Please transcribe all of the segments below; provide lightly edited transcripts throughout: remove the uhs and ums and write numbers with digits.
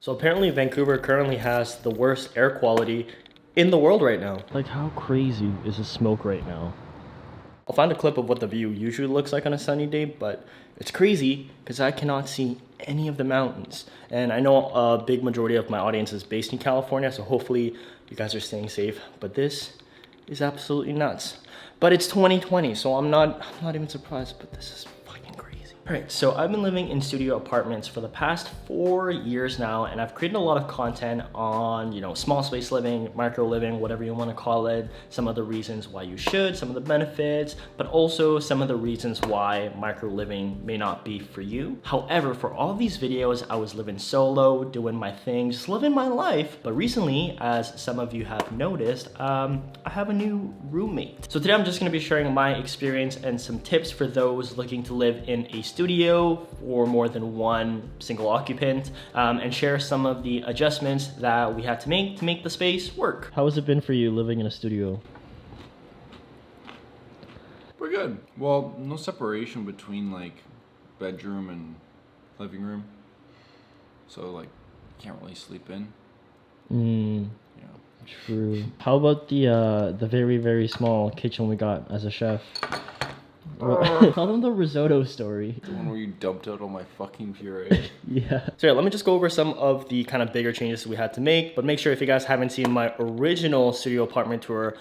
So apparently Vancouver currently has the worst air quality in the world right now. Like, how crazy is the smoke right now? I'll find a clip of what the view usually looks like on a sunny day, but it's crazy because I cannot see any of the mountains. And I know a big majority of my audience is based in California, so hopefully you guys are staying safe. But this is absolutely nuts. But it's 2020, so I'm not even surprised, but this is fucking crazy. All right, so I've been living in studio apartments for the past 4 years now, and I've created a lot of content on, small space living, micro living, whatever you want to call it, some of the reasons why you should, some of the benefits, but also some of the reasons why micro living may not be for you. However, for all these videos, I was living solo, doing my thing, just living my life. But recently, as some of you have noticed, I have a new roommate. So today I'm just going to be sharing my experience and some tips for those looking to live in a studio or more than one single occupant, and share some of the adjustments that we had to make the space work. How has it been for you living in a studio? Pretty good. Well, no separation between like bedroom and living room, so like you can't really sleep in. Yeah. True. How about the very, very small kitchen we got as a chef? Tell them the risotto story. The one where you dumped out all my fucking puree. Yeah. So yeah, let me just go over some of the kind of bigger changes we had to make, but make sure if you guys haven't seen my original studio apartment tour,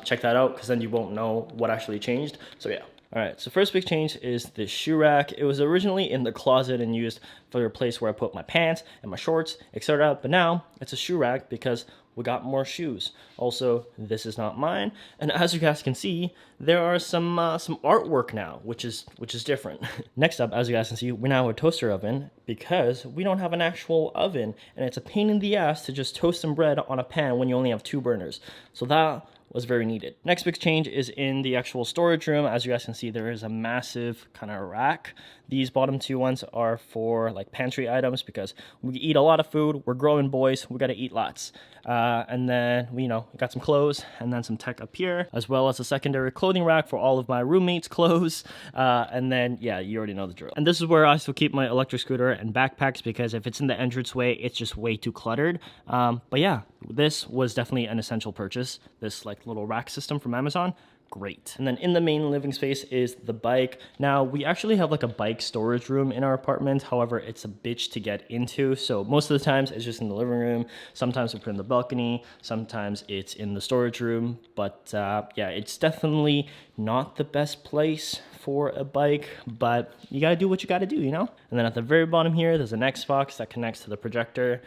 check that out, because then you won't know what actually changed. So yeah. All right, so first big change is the shoe rack. It was originally in the closet and used for a place where I put my pants and my shorts, etc. But now it's a shoe rack because we got more shoes. Also, this is not mine. And as you guys can see, there are some artwork now, which is different. Next up, as you guys can see, we now have a toaster oven because we don't have an actual oven, and it's a pain in the ass to just toast some bread on a pan when you only have 2 burners. So that was very needed. Next big change is in the actual storage room. As you guys can see, there is a massive kind of rack. These bottom 2 ones are for like pantry items because we eat a lot of food. We're growing boys. We got to eat lots. And then we got some clothes and then some tech up here, as well as a secondary clothing rack for all of my roommates' clothes. And then, yeah, you already know the drill. And this is where I still keep my electric scooter and backpacks because if it's in the entranceway, it's just way too cluttered. But yeah, this was definitely an essential purchase. This like little rack system from Amazon. Great. And then in the main living space is the bike. Now we actually have like a bike storage room in our apartment. However, it's a bitch to get into. So most of the times it's just in the living room. Sometimes we put it in the balcony. Sometimes it's in the storage room. But yeah, it's definitely not the best place for a bike, but you gotta do what you gotta do, And then at the very bottom here, there's an Xbox that connects to the projector.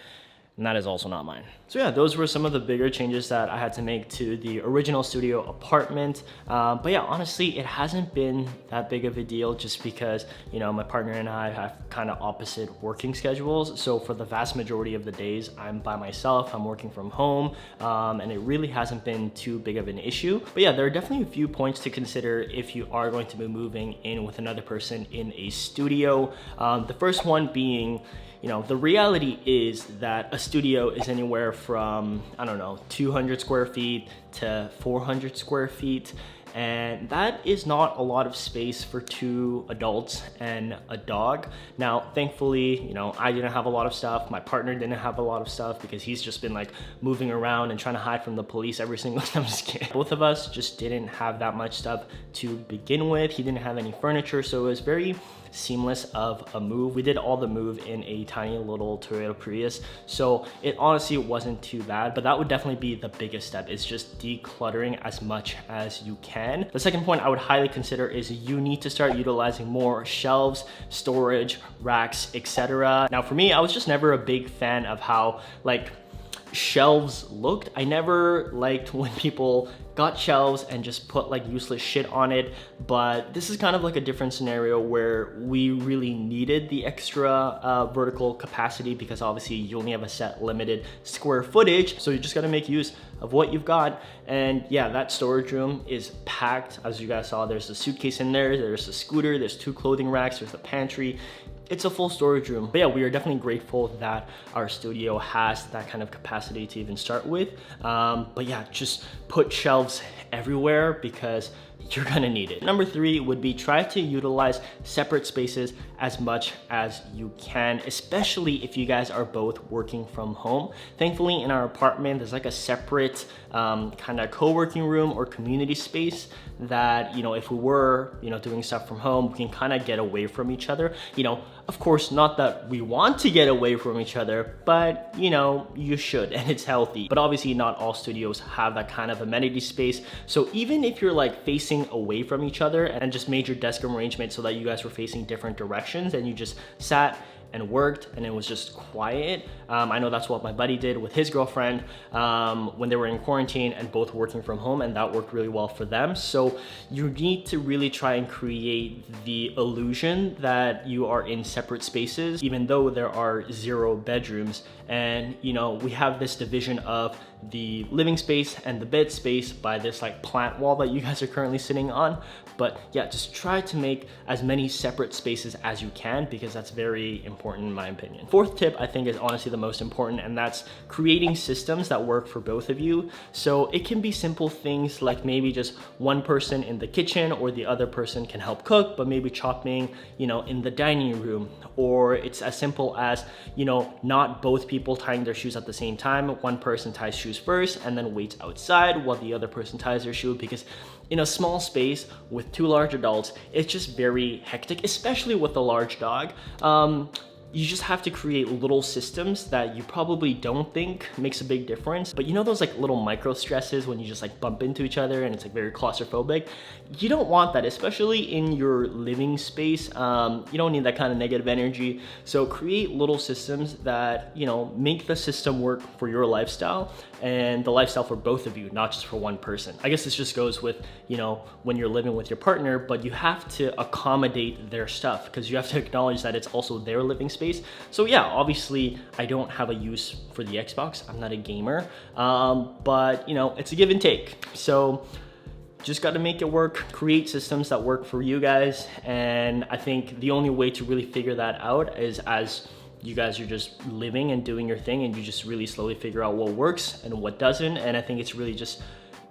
And that is also not mine. So yeah, those were some of the bigger changes that I had to make to the original studio apartment. But yeah, honestly, it hasn't been that big of a deal just because, my partner and I have kind of opposite working schedules. So for the vast majority of the days, I'm by myself, I'm working from home, and it really hasn't been too big of an issue. But yeah, there are definitely a few points to consider if you are going to be moving in with another person in a studio. The first one being, the reality is that a studio is anywhere from, 200 square feet to 400 square feet. And that is not a lot of space for 2 adults and a dog. Now, thankfully, I didn't have a lot of stuff. My partner didn't have a lot of stuff because he's just been like moving around and trying to hide from the police every single time. I'm just kidding. Both of us just didn't have that much stuff to begin with. He didn't have any furniture, so it was very seamless of a move. We did all the move in a tiny little Toyota Prius, so it honestly wasn't too bad, but that would definitely be the biggest step, is just decluttering as much as you can. The second point I would highly consider is you need to start utilizing more shelves, storage, racks, etc. Now for me, I was just never a big fan of how shelves looked. I never liked when people got shelves and just put like useless shit on it, but this is kind of like a different scenario where we really needed the extra vertical capacity because obviously you only have a set limited square footage, so you just got to make use of what you've got. And yeah, that storage room is packed. As you guys saw, there's a suitcase in there, there's a scooter, there's 2 clothing racks, there's a pantry. It's a full storage room. But yeah, we are definitely grateful that our studio has that kind of capacity to even start with. But yeah, just put shelves everywhere because you're gonna need it. Number 3 would be try to utilize separate spaces as much as you can, especially if you guys are both working from home. Thankfully, in our apartment, there's like a separate kind of co-working room or community space that, you know, if we were, you know, doing stuff from home, we can kind of get away from each other. You know, of course, not that we want to get away from each other, but, you know, you should, and it's healthy. But obviously, not all studios have that kind of amenity space. So even if you're like facing away from each other and just made your desk arrangement so that you guys were facing different directions and you just sat and worked and it was just quiet. I know that's what my buddy did with his girlfriend when they were in quarantine and both working from home, and that worked really well for them. So you need to really try and create the illusion that you are in separate spaces, even though there are 0 bedrooms. And you know, we have this division of the living space and the bed space by this like plant wall that you guys are currently sitting on. But yeah, just try to make as many separate spaces as you can, because that's very important in my opinion. 4th tip I think is honestly the most important, and that's creating systems that work for both of you. So it can be simple things like maybe just one person in the kitchen or the other person can help cook, but maybe chopping, you know, in the dining room. Or it's as simple as, you know, not both people tying their shoes at the same time. One person ties shoes first and then waits outside while the other person ties their shoe, because in a small space with 2 large adults, it's just very hectic, especially with a large dog. You just have to create little systems that you probably don't think makes a big difference. But you know those like little micro stresses when you just like bump into each other and it's like very claustrophobic? You don't want that, especially in your living space. You don't need that kind of negative energy. So create little systems that, you know, make the system work for your lifestyle and the lifestyle for both of you, not just for one person. I guess this just goes with, you know, when you're living with your partner, but you have to accommodate their stuff because you have to acknowledge that it's also their living space. So yeah, obviously I don't have a use for the Xbox. I'm not a gamer, but you know, it's a give and take. So just got to make it work, create systems that work for you guys. And I think the only way to really figure that out is as you guys are just living and doing your thing, and you just really slowly figure out what works and what doesn't. And I think it's really just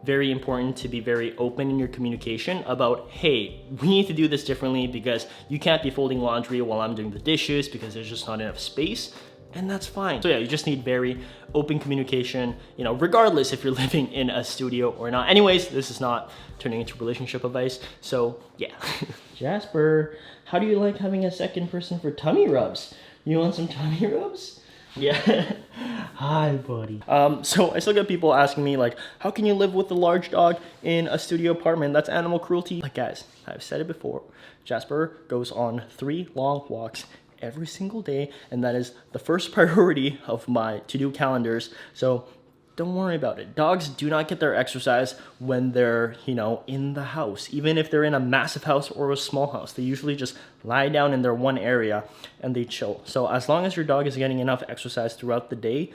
very important to be very open in your communication about, hey, we need to do this differently because you can't be folding laundry while I'm doing the dishes because there's just not enough space. And that's fine. So yeah, you just need very open communication, you know, regardless if you're living in a studio or not. Anyways, this is not turning into relationship advice. So yeah. Jasper, how do you like having a second person for tummy rubs? You want some tummy rubs? Yeah. Hi, buddy. So I still get people asking me like, how can you live with a large dog in a studio apartment? That's animal cruelty. Like guys, I've said it before. Jasper goes on 3 long walks every single day, and that is the first priority of my to-do calendars. So don't worry about it. Dogs do not get their exercise when they're, you know, in the house. Even if they're in a massive house or a small house, they usually just lie down in their one area and they chill. So as long as your dog is getting enough exercise throughout the day,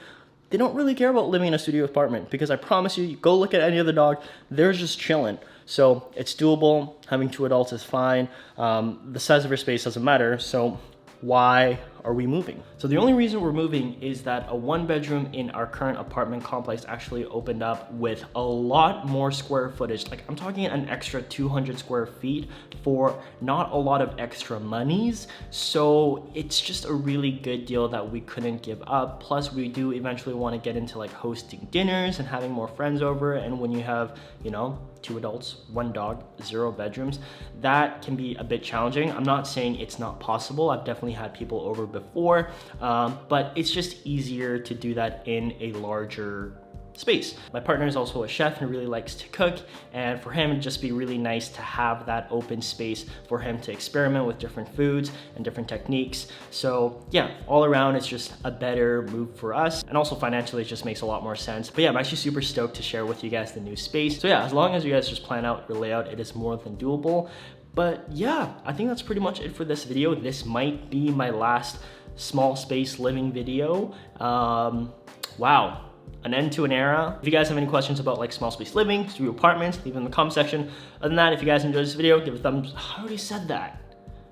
they don't really care about living in a studio apartment, because I promise you, go look at any other dog, they're just chilling. So it's doable. Having 2 adults is fine. The size of your space doesn't matter. So why are we moving? So the only reason we're moving is that a 1-bedroom in our current apartment complex actually opened up with a lot more square footage. Like I'm talking an extra 200 square feet for not a lot of extra monies. So it's just a really good deal that we couldn't give up. Plus we do eventually want to get into like hosting dinners and having more friends over. And when you have, you know, 2 adults, 1 dog, 0 bedrooms, that can be a bit challenging. I'm not saying it's not possible. I've definitely had people over before, but it's just easier to do that in a larger space. My partner is also a chef and really likes to cook, and for him it'd just be really nice to have that open space for him to experiment with different foods and different techniques. So yeah, all around it's just a better move for us, and also financially it just makes a lot more sense. But yeah, I'm actually super stoked to share with you guys the new space. So yeah, as long as you guys just plan out your layout, it is more than doable. But yeah, I think that's pretty much it for this video. This might be my last small space living video. Wow. An end to an era. If you guys have any questions about like small space living, studio apartments, leave them in the comment section. Other than that, if you guys enjoyed this video, give it a thumbs. I already said that.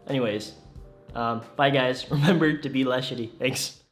Anyways, bye guys. Remember to be less shitty. Thanks.